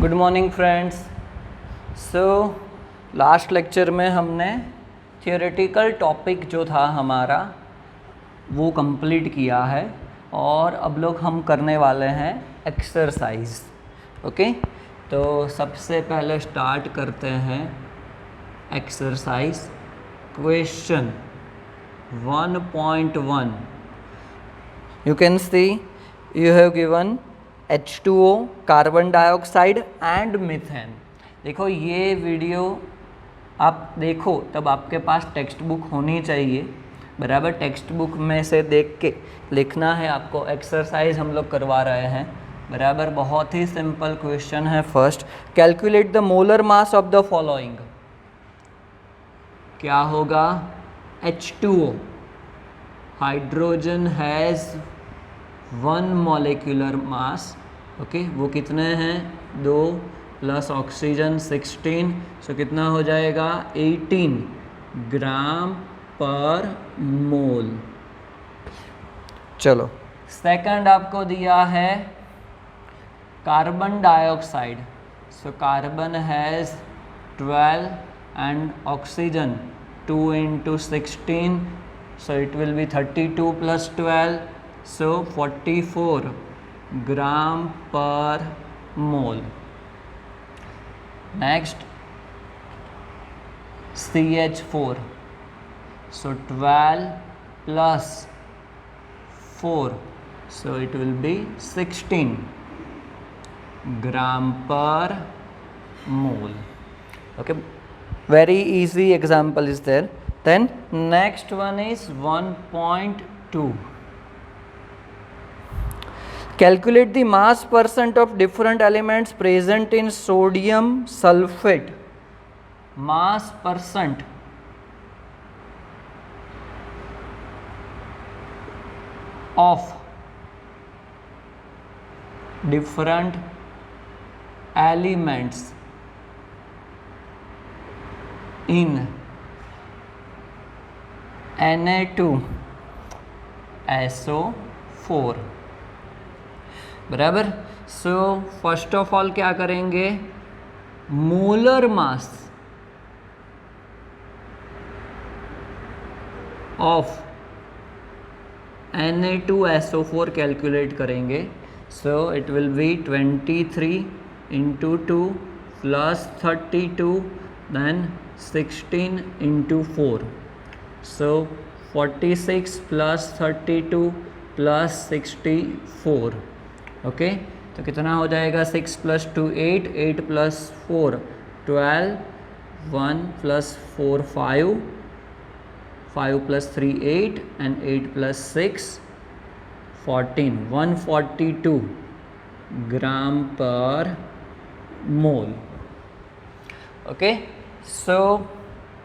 Good morning friends. So last lecture में हमने theoretical topic जो था हमारा वो कंप्लीट किया है और अब लोग हम करने वाले हैं एक्सरसाइज। ओके, तो सबसे पहले स्टार्ट करते हैं exercise question 1.1। You can see you have given H2O, carbon dioxide and methane. देखो ये वीडियो आप देखो तब आपके पास टेक्स्ट बुक होनी चाहिए, बराबर। टेक्स्ट बुक में से देख के लिखना है आपको। एक्सरसाइज हम लोग करवा रहे हैं, बराबर। बहुत ही सिंपल क्वेश्चन है। First, calculate the molar mass of the following. क्या होगा? H2O, hydrogen has 1 molecular mass. Okay, वो कितने हैं? 2 प्लस ऑक्सीजन 16, सो कितना हो जाएगा? 18 ग्राम पर मोल। चलो, सेकंड आपको दिया है carbon dioxide. So carbon has 12 and oxygen 2 into 16, so it will be 32 plus 12, so 44 gram per mole. Next CH4, so 12 plus 4, so it will be 16 gram per mole. Okay, very easy example is there. Then next one is 1.2. Calculate the mass percent of different elements present in sodium sulfate. Mass percent of different elements in Na2SO4, बराबर। सो first of all क्या करेंगे? Molar mass of Na2SO4 calculate करेंगे। So it will be 23 into 2 plus 32 then 16 into 4, so 46 plus 32 plus 64। Okay, तो कितना हो जाएगा? 6 plus 2 8, 8 plus 4 12, 1 plus 4 5, 5 plus 3 8 and 8 plus 6 14, 142 gram per mole. Okay, so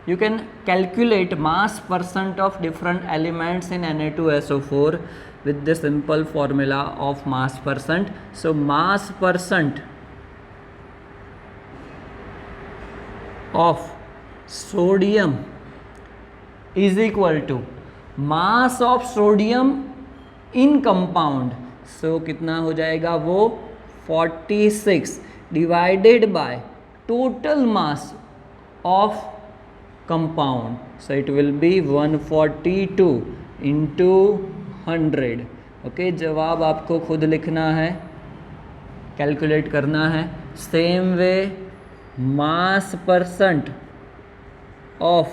you can calculate mass percent of different elements in Na2SO4 with the simple formula of mass percent. So mass percent of sodium is equal to mass of sodium in compound. So कितना हो जाएगा वो? 46 divided by total mass of compound, so it will be 142 into 100। Okay, जवाब आपको खुद लिखना है, calculate करना है। Same way mass percent of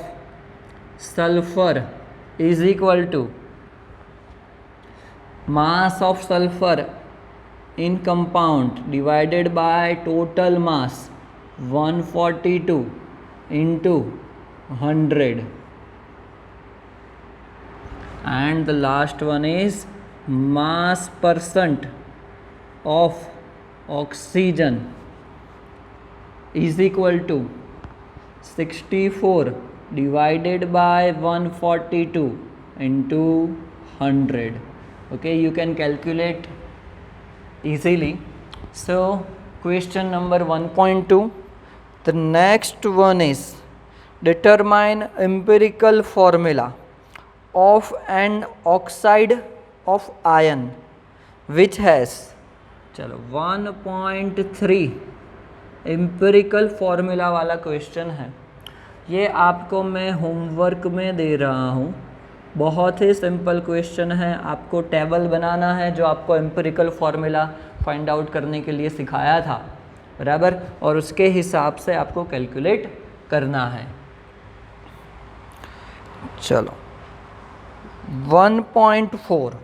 sulphur is equal to mass of sulphur in compound divided by total mass 142 into 100, and the last one is mass percent of oxygen is equal to 64 divided by 142 into 100। okay, you can calculate easily. So question number 1.2. The next one is determine empirical formula of an oxide of iron which has, चलो 1.3 empirical formula वाला question है। ये आपको मैं homework में दे रहा हूँ। बहुत ही सिंपल क्वेश्चन है। आपको टेबल बनाना है जो आपको एम्पिरिकल फॉर्मूला फाइंड आउट करने के लिए सिखाया था, बराबर, और उसके हिसाब से आपको कैलकुलेट करना है। चलो 1.4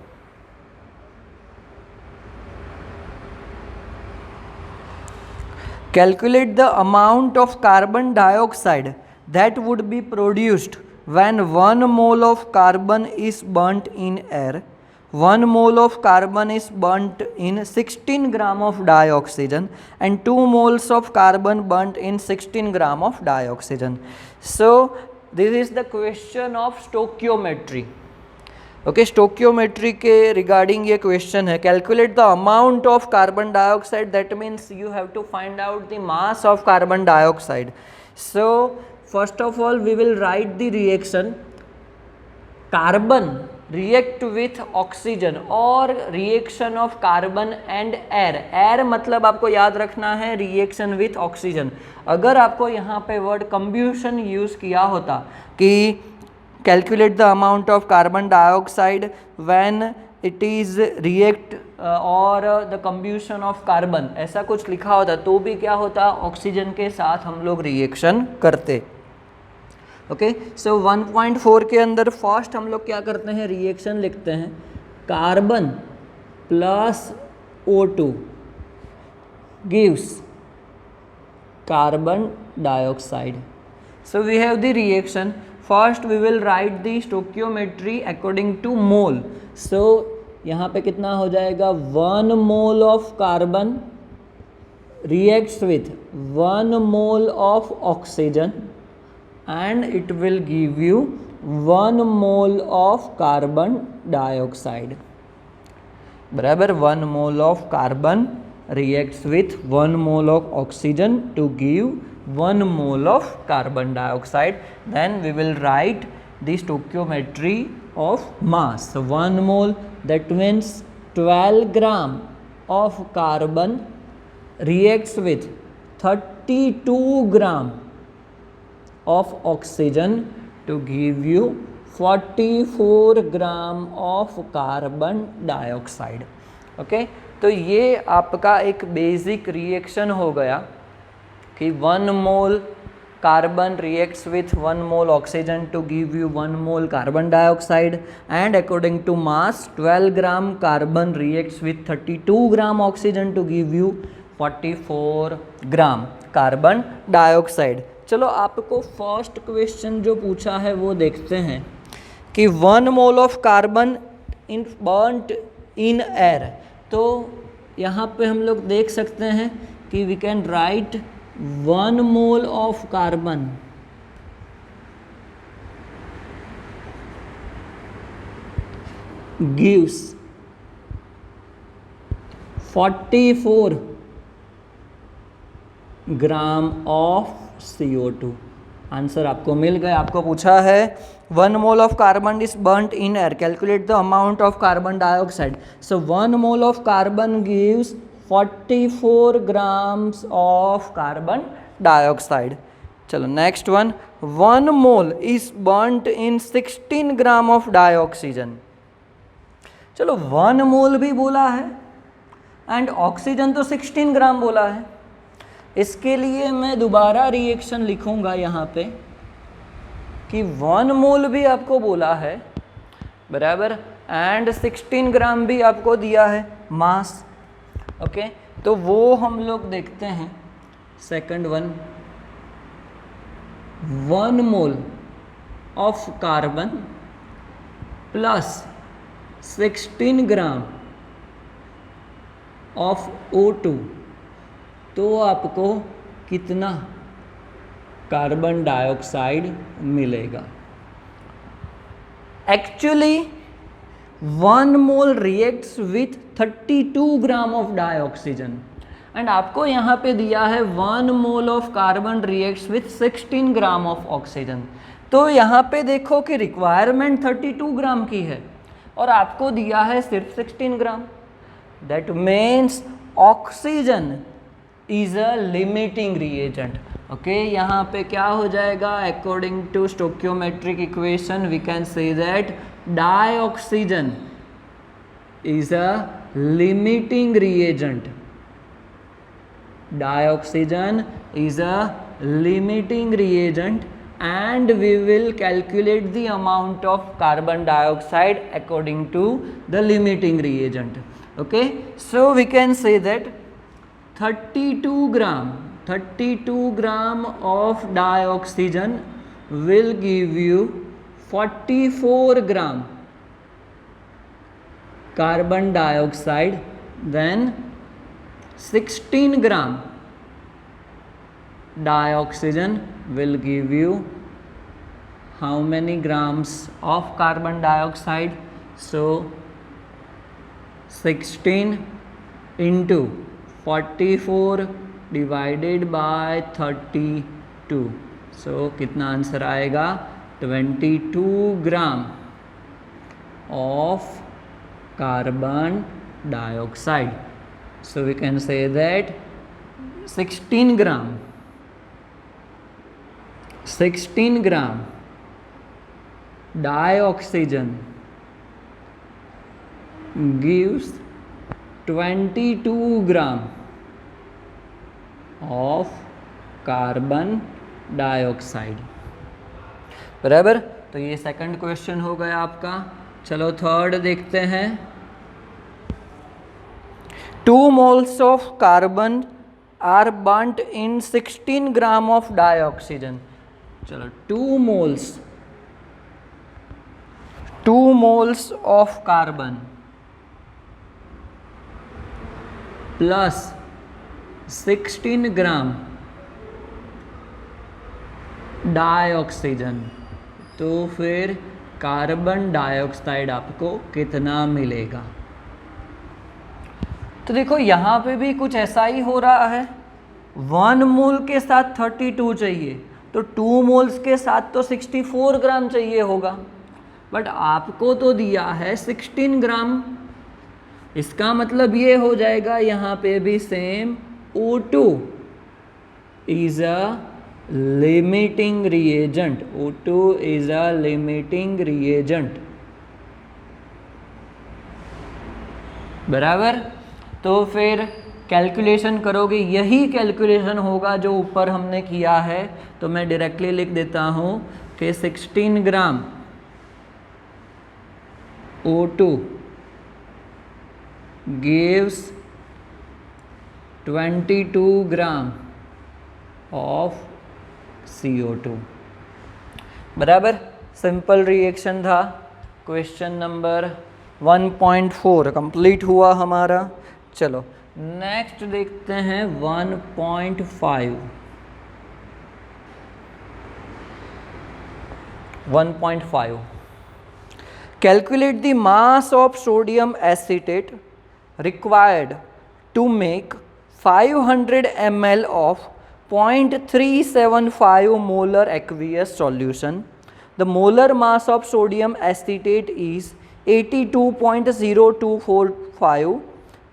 calculate the amount of carbon dioxide that would be produced when 1 mole of carbon is burnt in air. 1 mole of carbon is burnt in 16 gram of dioxygen and 2 moles of carbon burnt in 16 gram of dioxygen. So this is the question of stoichiometry. Okay, stoichiometry के regarding ये question है। Calculate the amount of carbon dioxide, that means you have to find out the mass of carbon dioxide. So first of all we will write the reaction carbon react with oxygen और reaction of carbon and air. Air मतलब आपको याद रखना है reaction with oxygen. अगर आपको यहाँ पे वर्ड कंब्यूशन यूज किया होता कि calculate the amount of carbon dioxide when it is react or the combustion of carbon, ऐसा कुछ लिखा होता तो भी क्या होता, ऑक्सीजन के साथ हम लोग रिएक्शन करते। ओके, सो 1.4 के अंदर फर्स्ट हम लोग क्या करते हैं, रिएक्शन लिखते हैं carbon plus O2 gives carbon dioxide. So we have the reaction. First we will write the stoichiometry according to mole. So यहाँ पे कितना हो जाएगा, 1 mole of carbon reacts with 1 mole of oxygen and it will give you 1 mole of carbon dioxide. बराबर, 1 mole of carbon reacts with 1 mole of oxygen to give 1 mole of carbon dioxide. Then we will write the stoichiometry of mass. So 1 mole, that means 12 gram of carbon reacts with 32 gram of oxygen to give you 44 gram of carbon dioxide. Okay, तो ये आपका एक basic reaction हो गया कि 1 mole carbon reacts with 1 mole oxygen to give you 1 mole carbon dioxide and according to mass 12 gram carbon reacts with 32 gram oxygen to give you 44 gram carbon dioxide. चलो आपको first question जो पूछा है वो देखते हैं कि 1 mole of carbon in burnt in air. तो यहाँ पे हम लोग देख सकते हैं कि we can write 1 mole of carbon gives 44 gram of CO2। Answer आपको मिल गया। आपको पूछा है 1 mole of carbon is burnt in air, calculate the amount of carbon dioxide. So 1 mole of carbon gives 44 grams of carbon dioxide. चलो next one, 1 mole is burnt in 16 gram of dioxygen. चलो 1 मोल भी बोला है and oxygen तो 16 ग्राम बोला है। इसके लिए मैं दोबारा रिएक्शन लिखूंगा यहाँ पे कि 1 मोल भी आपको बोला है, बराबर, एंड 16 ग्राम भी आपको दिया है मास। ओके, तो वो हम लोग देखते हैं। Second one, 1 mole of carbon plus 16 gram of O2, तो आपको कितना कार्बन डाइऑक्साइड मिलेगा। Actually 1 mole reacts with 32 gram of dioxygen and आपको यहाँ पे दिया है 1 mole of carbon reacts with 16 gram of oxygen. तो यहाँ पे देखो कि रिक्वायरमेंट 32 ग्राम की है और आपको दिया है सिर्फ 16 gram. That means oxygen is a limiting reagent. Okay, यहाँ पे क्या हो जाएगा, according to stoichiometric equation we can say that dioxygen is a limiting reagent. Dioxygen is a limiting reagent and we will calculate the amount of carbon dioxide according to the limiting reagent. Okay, so we can say that 32 gram of dioxygen will give you 44 gram carbon dioxide, then 16 gram dioxygen will give you how many grams of carbon dioxide? So 16 into 44 divided by 32, so कितना answer आएगा, 22 ग्राम of carbon dioxide. So we can say that 16 gram dioxygen gives 22 gram of carbon dioxide. बराबर, तो ये second question हो गया आपका। चलो third देखते हैं। 2 moles of carbon are burnt in 16 gram of dioxygen. चलो 2 moles of carbon plus 16 gram dioxygen, तो फिर कार्बन डाइऑक्साइड आपको कितना मिलेगा? तो देखो यहाँ पे भी कुछ ऐसा ही हो रहा है। 1 मोल के साथ 32 चाहिए, तो 2 मोल्स के साथ तो 64 ग्राम चाहिए होगा, बट आपको तो दिया है 16 ग्राम। इसका मतलब ये हो जाएगा यहाँ पे भी same, O2 is a limiting reagent. O2 is a limiting reagent. बराबर, तो फिर कैलकुलेशन करोगे, यही कैलकुलेशन होगा जो ऊपर हमने किया है। तो मैं डायरेक्टली लिख देता हूँ कि 16 ग्राम O2 gives 22 gram of CO2। बराबर, सिंपल रिएक्शन था। क्वेश्चन नंबर 1.4 कंप्लीट हुआ हमारा। चलो नेक्स्ट देखते हैं 1.5। 1.5 Calculate the mass of sodium acetate required to make 500 ml of 0.375 molar aqueous solution. The molar mass of sodium acetate is 82.0245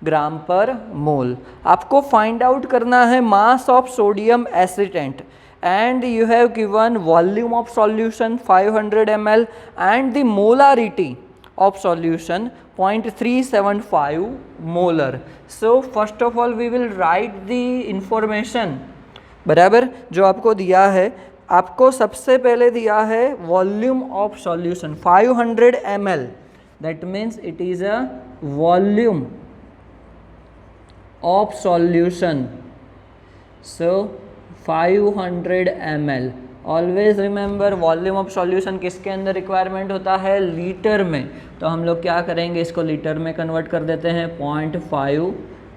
gram per मोल। आपको find out करना है mass of sodium acetate, and you have given volume of solution 500 ml and the molarity of solution 0.375 molar. So first of all we will write the information। बराबर, जो आपको दिया है, आपको सबसे पहले दिया है volume of solution 500 ml, that means it is a volume of solution, so 500 ml। Always remember volume of solution किसके अंदर रिक्वायरमेंट होता है, लीटर में। तो हम लोग क्या करेंगे, इसको लीटर में कन्वर्ट कर देते हैं, 0.5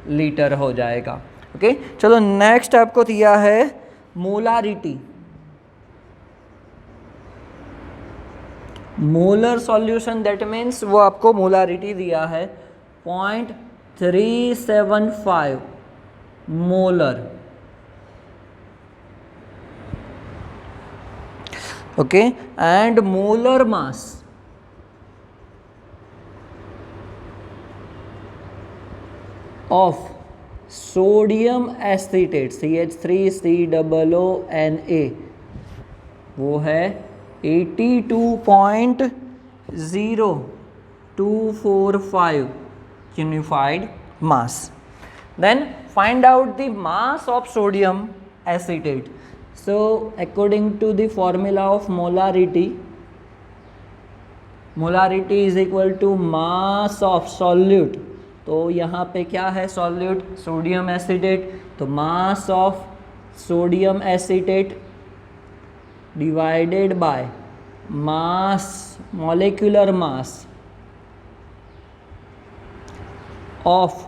लीटर हो जाएगा। ओके, चलो नेक्स्ट आपको दिया है molarity. Molar solution, that means वो आपको मोलारिटी दिया है 0.375 molar. Okay, and molar mass of sodium acetate CH3COONA वो है 82.0245 unified mass. Then find out the mass of sodium acetate. So according to the formula of molarity is equal to mass of solute. तो यहाँ पे क्या है solute sodium acetate, तो mass of sodium acetate divided by mass molecular mass of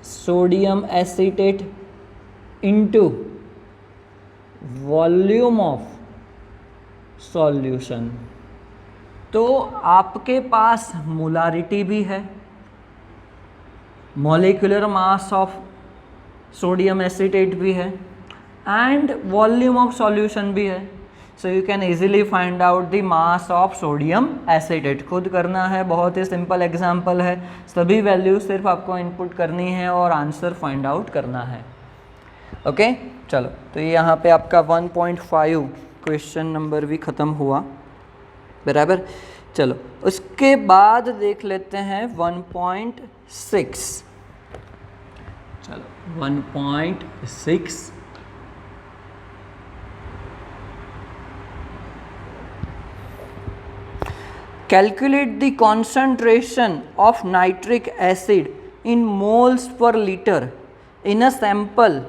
sodium acetate into volume of solution. तो आपके पास molarity भी है, molecular mass of sodium acetate भी है एंड वॉल्यूम ऑफ सॉल्यूशन भी है। So you can easily find out the mass of sodium acetate. खुद करना है, बहुत ही सिंपल एग्जांपल है, सभी वैल्यू सिर्फ आपको इनपुट करनी है और आंसर फाइंड आउट करना है। ओके चलो, तो ये यहाँ पे आपका 1.5 क्वेश्चन नंबर भी ख़त्म हुआ, बराबर। चलो उसके बाद देख लेते हैं 1.6। चलो 1.6 calculate the concentration of nitric acid in moles per liter in a sample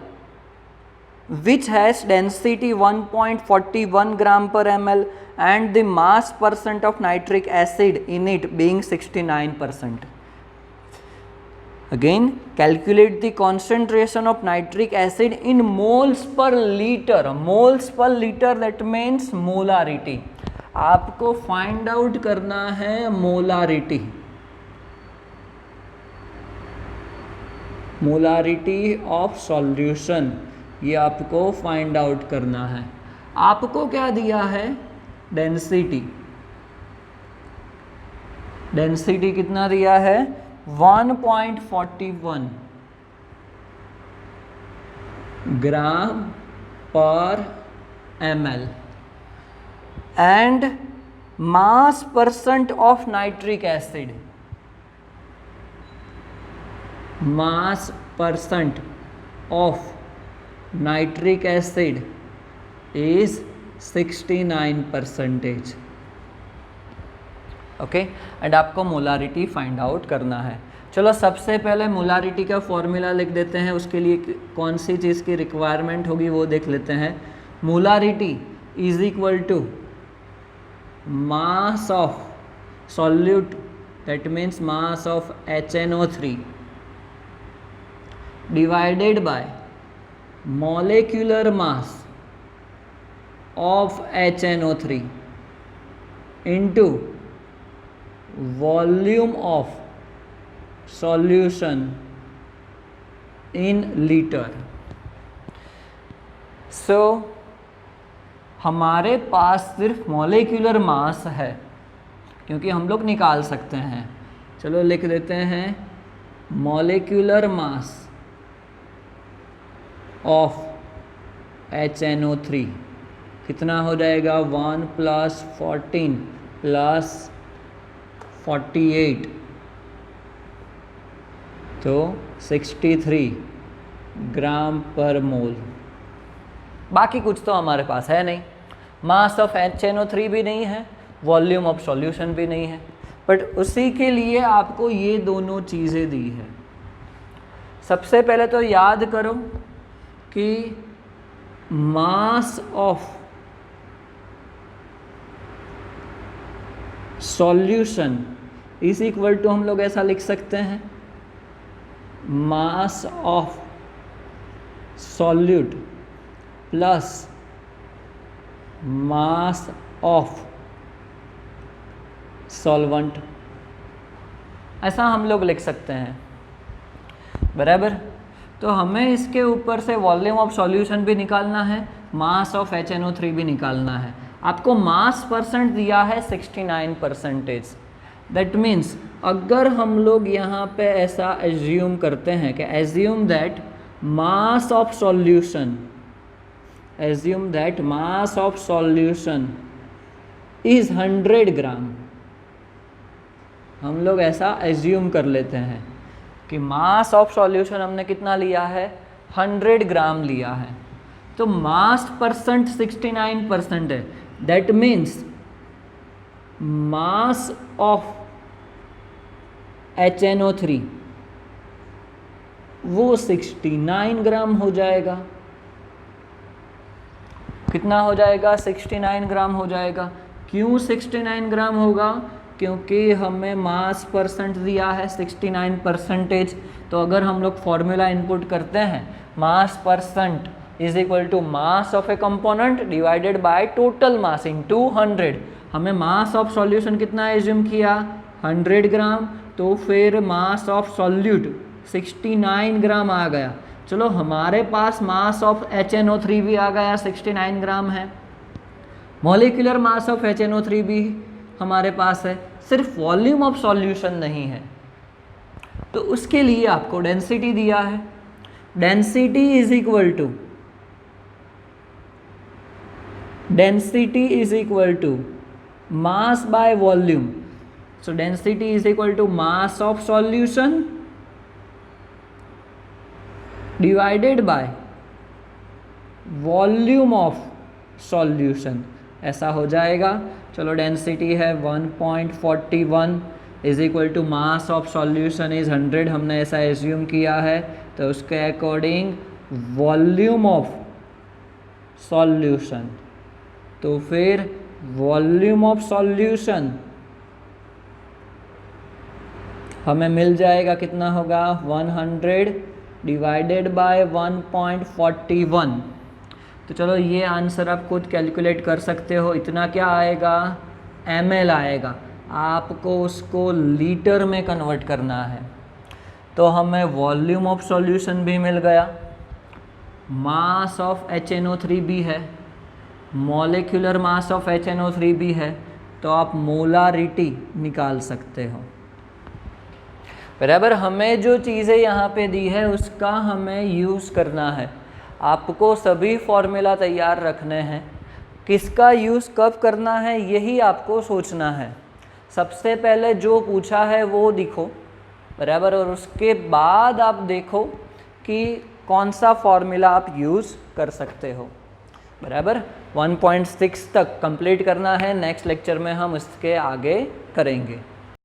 which has density 1.41 gram per ml and the mass percent of nitric acid in it being 69%. Again, calculate the concentration of nitric acid in moles per liter. Moles per liter, that means molarity. आपको find out करना है molarity, molarity of solution, ये आपको find out करना है। आपको क्या दिया है, डेंसिटी। डेंसिटी कितना दिया है, 1.41 ग्राम पर ml and mass percent of nitric acid, mass percent of nitric acid is 69%. Okay and आपको मोलारिटी फाइंड आउट करना है। चलो सबसे पहले मोलारिटी का फॉर्मूला लिख देते हैं, उसके लिए कौन सी चीज़ की रिक्वायरमेंट होगी वो देख लेते हैं। Molarity is equal to mass of solute, that means mass of HNO3 divided by molecular mass of HNO3 into volume of solution in liter. So हमारे पास सिर्फ मॉलिक्यूलर मास है, क्योंकि हम लोग निकाल सकते हैं। चलो लिख देते हैं मॉलिक्यूलर मास ऑफ HNO3 कितना हो जाएगा, 1 + 14 + 48 तो 63 ग्राम पर मोल। बाकी कुछ तो हमारे पास है नहीं, मास ऑफ HNO3 भी नहीं है, वॉल्यूम ऑफ सॉल्यूशन भी नहीं है, बट उसी के लिए आपको ये दोनों चीज़ें दी है। सबसे पहले तो याद करो कि mass of solution is equal to, हम लोग ऐसा लिख सकते हैं, mass of solute plus mass of solvent, ऐसा हम लोग लिख सकते हैं, बराबर। तो हमें इसके ऊपर से वॉल्यूम ऑफ सॉल्यूशन भी निकालना है, मास ऑफ HNO3 भी निकालना है। आपको मास परसेंट दिया है 69%, दैट मीन्स अगर हम लोग यहाँ पे ऐसा एज्यूम करते हैं कि assume that mass of solution is 100 ग्राम, हम लोग ऐसा एज्यूम कर लेते हैं कि मास ऑफ सॉल्यूशन हमने कितना लिया है, 100 ग्राम लिया है, तो मास परसेंट 69% है। That means mass of HNO3 वो 69 ग्राम हो जाएगा। कितना हो जाएगा, 69 ग्राम हो जाएगा। क्यों 69 ग्राम होगा, क्योंकि हमें मास परसेंट दिया है 69%। तो अगर हम लोग फॉर्मूला इनपुट करते हैं mass percent is equal to mass of a component divided by total mass into 100, हमें मास ऑफ सॉल्यूशन कितना एज्यूम किया, 100 ग्राम, तो फिर मास ऑफ सॉल्यूट 69 ग्राम आ गया। चलो हमारे पास मास ऑफ HNO3 भी आ गया, 69 ग्राम है, मॉलिक्यूलर मास ऑफ HNO3 भी हमारे पास है, सिर्फ वॉल्यूम ऑफ सॉल्यूशन नहीं है। तो उसके लिए आपको डेंसिटी दिया है, density is equal to mass by volume. So density is equal to mass of solution divided by volume of solution, ऐसा हो जाएगा। चलो डेंसिटी है 1.41 is equal to mass of solution is 100, हमने ऐसा एज्यूम किया है, तो उसके अकॉर्डिंग वॉल्यूम ऑफ सॉल्यूशन, तो फिर वॉल्यूम ऑफ सॉल्यूशन हमें मिल जाएगा, कितना होगा, 100 डिवाइडेड बाय 1.41। तो चलो ये आंसर आप खुद कैलकुलेट कर सकते हो, इतना क्या आएगा, ml आएगा, आपको उसको लीटर में कन्वर्ट करना है। तो हमें वॉल्यूम ऑफ सॉल्यूशन भी मिल गया, मास ऑफ HNO3 भी है, मॉलिक्यूलर मास ऑफ HNO3 भी है, तो आप मोलारिटी निकाल सकते हो। बराबर, हमें जो चीज़ें यहाँ पे दी है उसका हमें यूज़ करना है। आपको सभी फॉर्मूला तैयार रखने हैं, किसका यूज़ कब करना है यही आपको सोचना है। सबसे पहले जो पूछा है वो लिखो, बराबर, और उसके बाद आप देखो कि कौन सा फॉर्मूला आप यूज़ कर सकते हो। बराबर, 1.6 तक कंप्लीट करना है, नेक्स्ट लेक्चर में हम इसके आगे करेंगे।